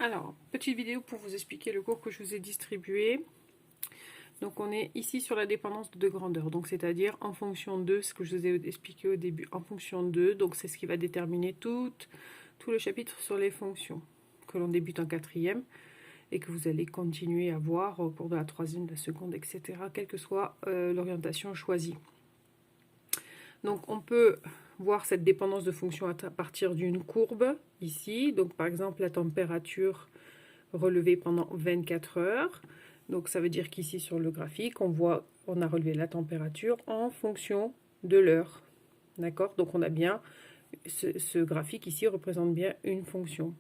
Alors, petite vidéo pour vous expliquer le cours que je vous ai distribué. Donc on est ici sur la dépendance de grandeur, donc c'est-à-dire en fonction de ce que je vous ai expliqué au début, en fonction de, donc c'est ce qui va déterminer tout le chapitre sur les fonctions, que l'on débute en quatrième et que vous allez continuer à voir au cours de la troisième, de la seconde, etc., quelle que soit l'orientation choisie. Donc on peut voir cette dépendance de fonction à partir d'une courbe, ici, donc par exemple la température relevée pendant 24 heures. Donc ça veut dire qu'ici sur le graphique, on a relevé la température en fonction de l'heure. D'accord? Donc on a bien, ce graphique ici représente bien une fonction.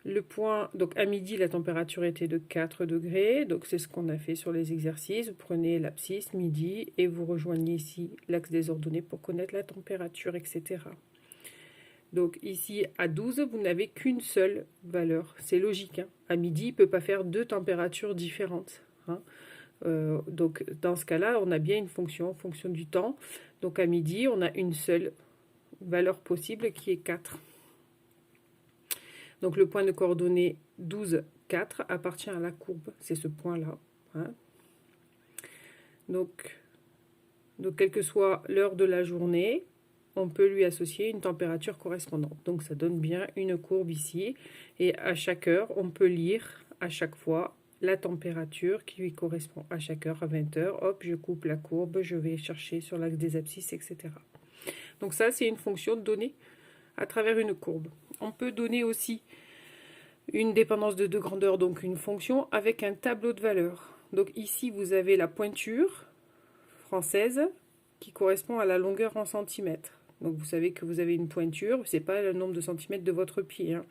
Le point, donc à midi, la température était de 4 degrés. Donc c'est ce qu'on a fait sur les exercices. Vous prenez l'abscisse, midi, et vous rejoignez ici l'axe des ordonnées pour connaître la température, etc. Donc ici, à 12, vous n'avez qu'une seule valeur. C'est logique. Hein. À midi, il ne peut pas faire deux températures différentes. Hein. Donc dans ce cas-là, on a bien une fonction en fonction du temps. Donc à midi, on a une seule valeur possible qui est 4. Donc le point de coordonnées 12, 4 appartient à la courbe. C'est ce point-là. Hein. Donc, quelle que soit l'heure de la journée, on peut lui associer une température correspondante. Donc ça donne bien une courbe ici. Et à chaque heure, on peut lire à chaque fois la température qui lui correspond. À chaque heure, à 20 heures, hop, je coupe la courbe, je vais chercher sur l'axe des abscisses, etc. Donc ça, c'est une fonction donnée à travers une courbe. On peut donner aussi une dépendance de deux grandeurs, donc une fonction avec un tableau de valeurs. Donc ici, vous avez la pointure française qui correspond à la longueur en centimètres. Donc vous savez que vous avez une pointure, c'est pas le nombre de centimètres de votre pied. Hein.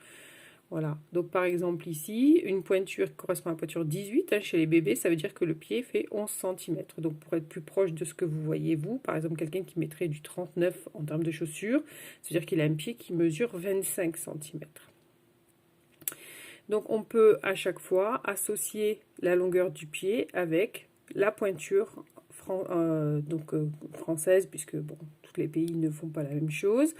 Voilà. Donc par exemple ici, une pointure qui correspond à la pointure 18, hein, chez les bébés, ça veut dire que le pied fait 11 cm. Donc pour être plus proche de ce que vous voyez vous, par exemple quelqu'un qui mettrait du 39 en termes de chaussures, c'est-à-dire qu'il a un pied qui mesure 25 cm. Donc on peut à chaque fois associer la longueur du pied avec la pointure française, puisque bon, tous les pays ne font pas la même chose.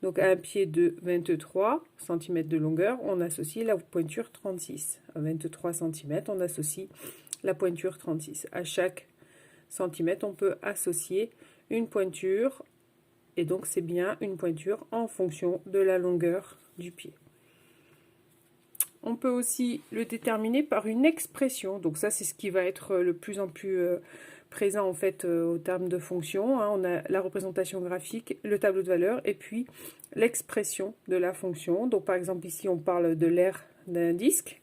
Donc à un pied de 23 cm de longueur, on associe la pointure 36. À 23 cm, on associe la pointure 36. À chaque centimètre, on peut associer une pointure, et donc c'est bien une pointure en fonction de la longueur du pied. On peut aussi le déterminer par une expression. Donc ça, c'est ce qui va être le plus en plus présent en fait au terme de fonction. Hein. On a la représentation graphique, le tableau de valeurs et puis l'expression de la fonction. Donc par exemple ici, on parle de l'aire d'un disque.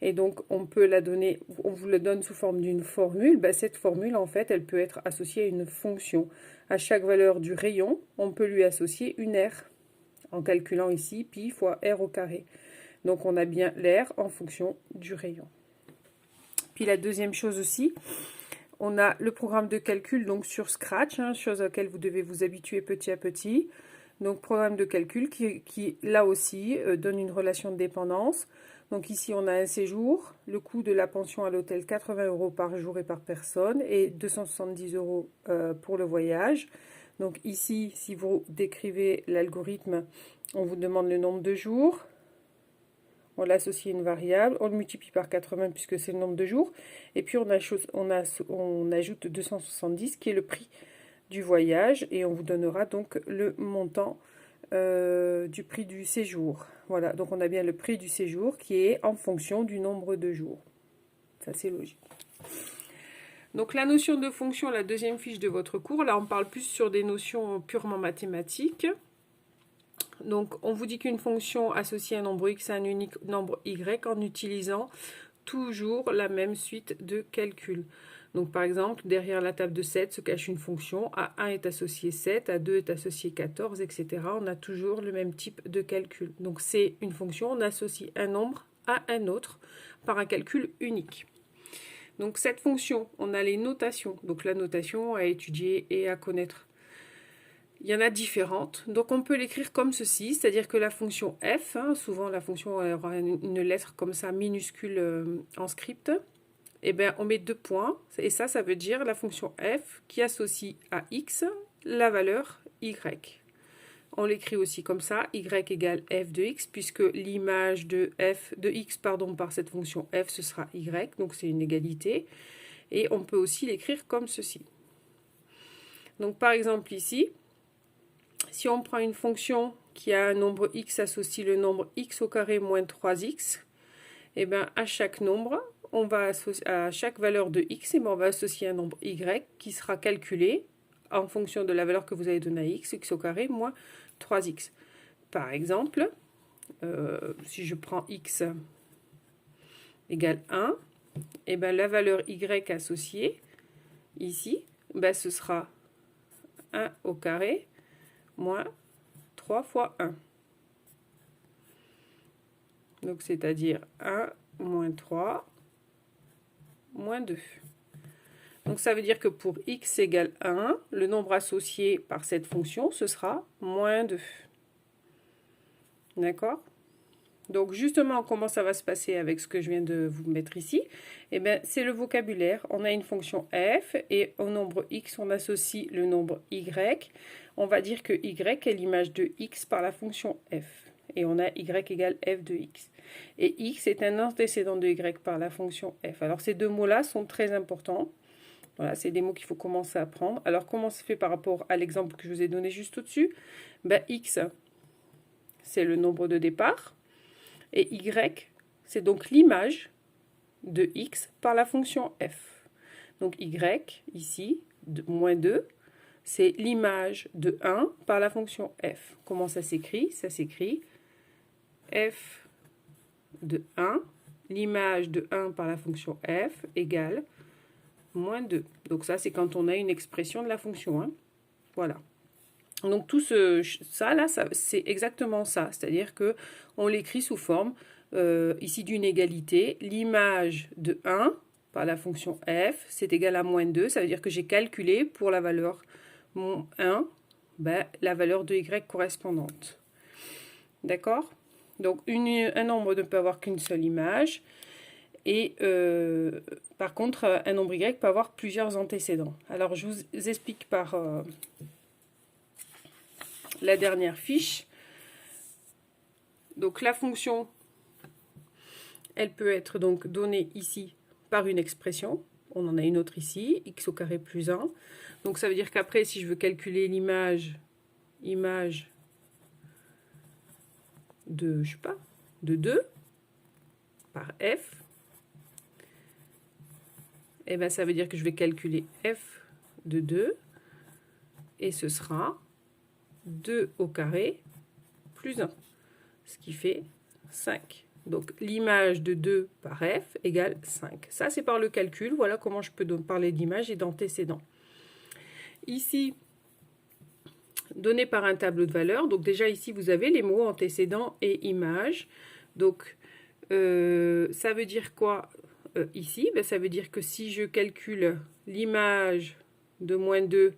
Et donc on peut la donner, on vous le donne sous forme d'une formule. Ben, cette formule, en fait, elle peut être associée à une fonction. À chaque valeur du rayon, on peut lui associer une aire. En calculant ici, pi fois r au carré. Donc on a bien l'air en fonction du rayon. Puis la deuxième chose aussi, on a le programme de calcul donc sur Scratch, hein, chose à laquelle vous devez vous habituer petit à petit. Donc programme de calcul qui là aussi donne une relation de dépendance. Donc ici on a un séjour, le coût de la pension à l'hôtel 80 € par jour et par personne et 270 € pour le voyage. Donc ici, si vous décrivez l'algorithme, on vous demande le nombre de jours. On l'associe à une variable, on le multiplie par 80 puisque c'est le nombre de jours, et puis on ajoute 270 qui est le prix du voyage, et on vous donnera donc le montant du prix du séjour. Voilà, donc on a bien le prix du séjour qui est en fonction du nombre de jours. Ça c'est logique. Donc la notion de fonction, la deuxième fiche de votre cours, là on parle plus sur des notions purement mathématiques. Donc, on vous dit qu'une fonction associe un nombre x à un unique nombre y en utilisant toujours la même suite de calculs. Donc, par exemple, derrière la table de 7 se cache une fonction. À 1 est associé 7, à 2 est associé 14, etc. On a toujours le même type de calcul. Donc, c'est une fonction, on associe un nombre à un autre par un calcul unique. Donc, cette fonction, on a les notations. Donc, la notation à étudier et à connaître. Il y en a différentes, donc on peut l'écrire comme ceci, c'est-à-dire que la fonction f, hein, souvent la fonction aura une lettre comme ça minuscule en script, et bien on met 2 points, et ça veut dire la fonction f qui associe à x la valeur y. on l'écrit aussi comme ça, y égale f de x, puisque l'image de f de x pardon, par cette fonction f, ce sera y, donc c'est une égalité. Et on peut aussi l'écrire comme ceci. Donc par exemple ici, si on prend une fonction qui a un nombre x associe le nombre x au carré moins 3x, et bien à chaque nombre, on va à chaque valeur de x, et bien on va associer un nombre y qui sera calculé en fonction de la valeur que vous avez donnée à x, x au carré moins 3x. Par exemple, si je prends x égale 1, et bien la valeur y associée, ici, ben ce sera 1 au carré moins 3 fois 1. Donc, c'est-à-dire 1 moins 3 moins 2. Donc, ça veut dire que pour x égale 1, le nombre associé par cette fonction, ce sera moins 2. D'accord? Donc, justement, comment ça va se passer avec ce que je viens de vous mettre ici? Eh bien, c'est le vocabulaire. On a une fonction f et au nombre x, on associe le nombre y. On va dire que y est l'image de x par la fonction f. Et on a y égale f de x. Et x est un antécédent de y par la fonction f. Alors, ces deux mots-là sont très importants. Voilà, c'est des mots qu'il faut commencer à apprendre. Alors, comment se fait par rapport à l'exemple que je vous ai donné juste au-dessus? Ben, x, c'est le nombre de départ. Et y, c'est donc l'image de x par la fonction f. Donc y, ici, moins 2, c'est l'image de 1 par la fonction f. Comment ça s'écrit? Ça s'écrit f de 1, l'image de 1 par la fonction f égale moins 2. Donc ça, c'est quand on a une expression de la fonction. Hein. Voilà. Donc tout ça, là, c'est exactement ça. C'est-à-dire qu'on l'écrit sous forme, ici d'une égalité. L'image de 1 par la fonction f, c'est égal à moins 2. Ça veut dire que j'ai calculé pour la valeur 1, ben, la valeur de y correspondante. D'accord? Donc un nombre ne peut avoir qu'une seule image. Et par contre, un nombre y peut avoir plusieurs antécédents. Alors je vous explique par la dernière fiche. Donc la fonction, elle peut être donc donnée ici par une expression. On en a une autre ici, x au carré plus 1. Donc ça veut dire qu'après, si je veux calculer l'image de, je sais pas, de 2 par f, et bien ça veut dire que je vais calculer f de 2, et ce sera 2 au carré plus 1, ce qui fait 5. Donc l'image de 2 par f égale 5. Ça, c'est par le calcul. Voilà comment je peux parler d'image et d'antécédent. Ici, donné par un tableau de valeurs. Donc déjà ici, vous avez les mots antécédent et image. Donc ça veut dire quoi ici? Ben, ça veut dire que si je calcule l'image de moins 2,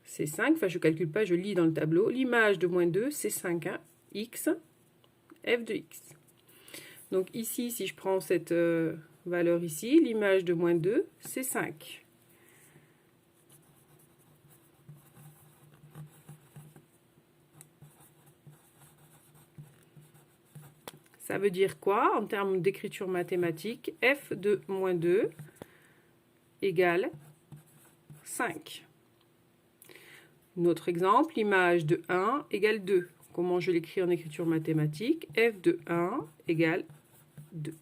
c'est 5. Enfin, je ne calcule pas, je lis dans le tableau. L'image de moins 2, c'est 5. Hein, x, f de x. Donc ici, si je prends cette valeur ici, l'image de moins 2, c'est 5. Ça veut dire quoi en termes d'écriture mathématique? F de moins 2 égale 5. Un autre exemple, l'image de 1 égale 2. Comment je l'écris en écriture mathématique? F de 1 égale 2.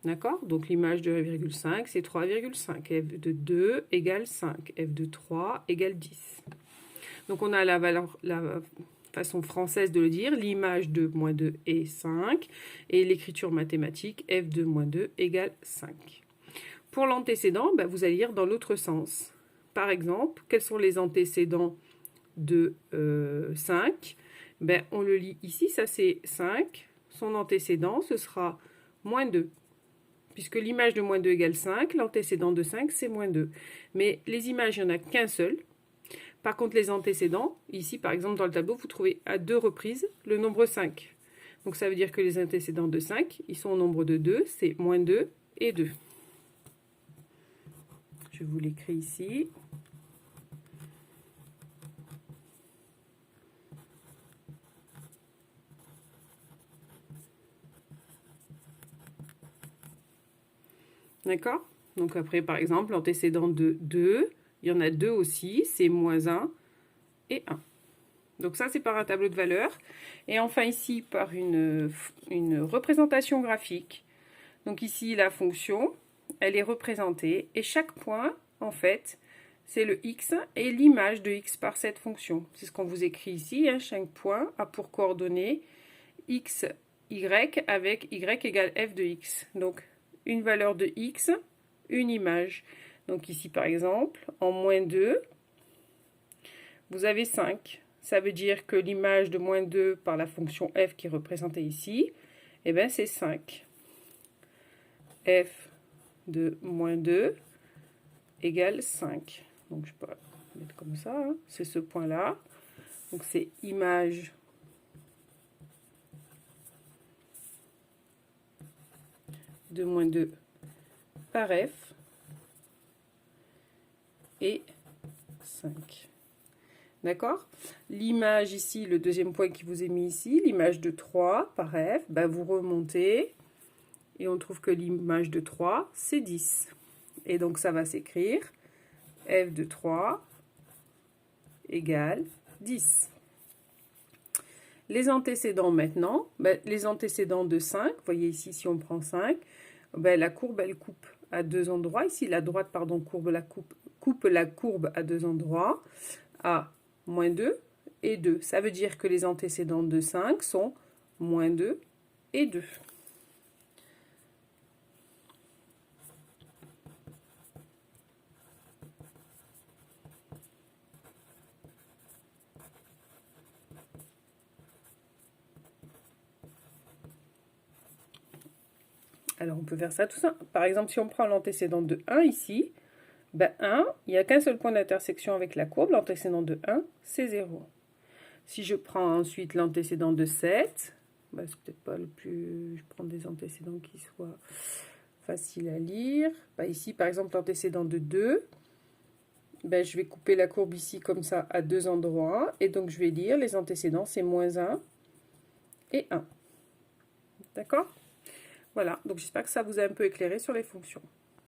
D'accord? Donc l'image de 1,5, c'est 3,5. F de 2 égale 5. F de 3 égale 10. Donc on a la façon française de le dire. L'image de moins 2 est 5. Et l'écriture mathématique, F de moins 2 égale 5. Pour l'antécédent, ben, vous allez lire dans l'autre sens. Par exemple, quels sont les antécédents de 5? Ben, on le lit ici, ça c'est 5. Son antécédent, ce sera moins 2. Puisque l'image de moins 2 égale 5, l'antécédent de 5, c'est moins 2. Mais les images, il n'y en a qu'un seul. Par contre, les antécédents, ici par exemple dans le tableau, vous trouvez à 2 reprises le nombre 5. Donc ça veut dire que les antécédents de 5, ils sont au nombre de 2, c'est moins 2 et 2. Je vous l'écris ici. D'accord? Donc après, par exemple, l'antécédent de 2, il y en a 2 aussi, c'est moins 1 et 1. Donc ça, c'est par un tableau de valeurs. Et enfin ici, par une représentation graphique. Donc ici, la fonction, elle est représentée. Et chaque point, en fait, c'est le x et l'image de x par cette fonction. C'est ce qu'on vous écrit ici. Hein. Chaque point a pour coordonnées x, y avec y égale f de x. Donc, une valeur de x, une image. Donc ici, par exemple, en moins 2, vous avez 5. Ça veut dire que l'image de moins 2 par la fonction f qui est représentée ici, eh bien, c'est 5. F de moins 2 égale 5. Donc, je peux mettre comme ça. Hein. C'est ce point-là. Donc, c'est image de moins 2 par f et 5. D'accord? L'image ici, le deuxième point qui vous est mis ici, l'image de 3 par f, ben vous remontez et on trouve que l'image de 3, c'est 10. Et donc ça va s'écrire f de 3 égale 10. Les antécédents maintenant, ben, les antécédents de 5, vous voyez ici si on prend 5, ben, la courbe elle coupe à deux endroits. Ici la droite pardon, coupe la courbe à deux endroits, à moins 2 et 2. Ça veut dire que les antécédents de 5 sont moins 2 et 2. Alors, on peut faire ça tout ça. Par exemple, si on prend l'antécédent de 1 ici, ben 1, il n'y a qu'un seul point d'intersection avec la courbe. L'antécédent de 1, c'est 0. Si je prends ensuite l'antécédent de 7, ben, c'est peut-être pas le plus... Je prends des antécédents qui soient faciles à lire. Ben, ici, par exemple, l'antécédent de 2, ben, je vais couper la courbe ici comme ça à deux endroits. Et donc, je vais lire les antécédents, c'est moins 1 et 1. D'accord ? Voilà, donc j'espère que ça vous a un peu éclairé sur les fonctions.